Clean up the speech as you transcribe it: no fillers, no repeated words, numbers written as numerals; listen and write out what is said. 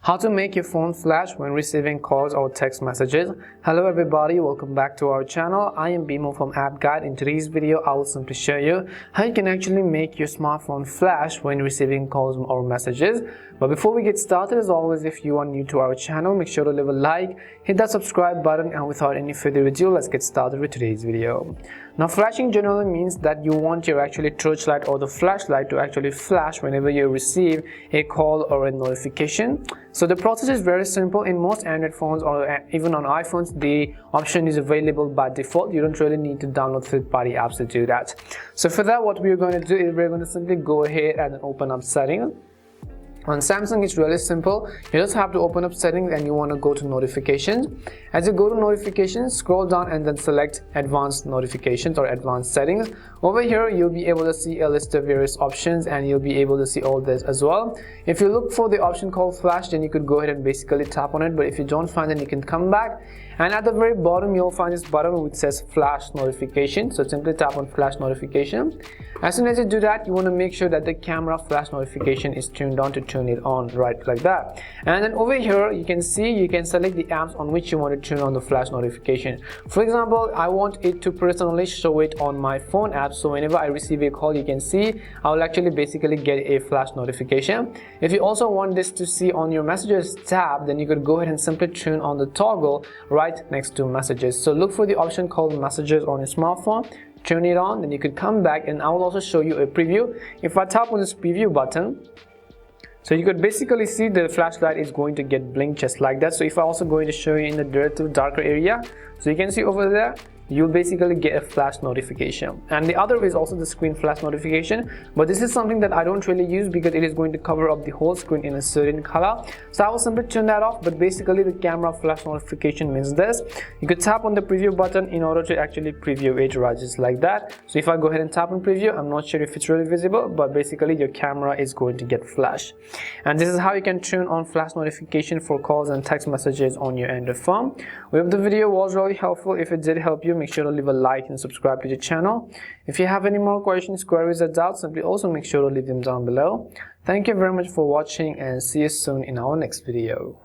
How to make your phone flash when receiving calls or text messages. Hello everybody, welcome back to our channel. I am Bimo from App Guide. In today's video, I will simply show you how you can actually make your smartphone flash when receiving calls or messages. But before we get started, as always, if you are new to our channel, make sure to leave a like, hit that subscribe button, and without any further ado, let's get started with today's video. Now, flashing generally means that you want your actually torchlight or the flashlight to actually flash whenever you receive a call or a notification. So the process is very simple. In most Android phones or even on iPhones, the option is available by default. You don't really need to download third-party apps to do that. So for that, what we're going to do is we're going to simply go ahead and open up settings. On Samsung, it's really simple. You just have to open up settings and you want to go to notifications. As you go to notifications, scroll down and then select advanced notifications or advanced settings. Over here, you'll be able to see a list of various options and you'll be able to see all this as well. If you look for the option called flash, then you could go ahead and basically tap on it. But if you don't find it, you can come back. And at the very bottom, you'll find this button which says flash notification. So simply tap on flash notification. As soon as you do that, you want to make sure that the camera flash notification is turned on to turn it on, right like that. And then over here, you can see you can select the apps on which you want to turn on the flash notification. For example, I want it to personally show it on my phone app. So whenever I receive a call, you can see I will actually basically get a flash notification. If you also want this to see on your messages tab, then you could go ahead and simply turn on the toggle right next to messages. So look for the option called messages on your smartphone, turn it on, then you could come back and I will also show you a preview. If I tap on this preview button, so you could basically see the flashlight is going to get blinked just like that. So if I also going to show you in the darker area, so you can see over there, you'll basically get a flash notification. And the other is also the screen flash notification, but this is something that I don't really use because it is going to cover up the whole screen in a certain color. So I will simply turn that off. But basically the camera flash notification means this: you could tap on the preview button in order to actually preview it, right, just like that. So if I go ahead and tap on preview, I'm not sure if it's really visible, but basically your camera is going to get flash. And this is how you can turn on flash notification for calls and text messages on your Android phone. We hope the video was really helpful. If it did help you, make sure to leave a like and subscribe to the channel. If you have any more questions, queries, or doubts, simply also make sure to leave them down below. Thank you very much for watching and see you soon in our next video.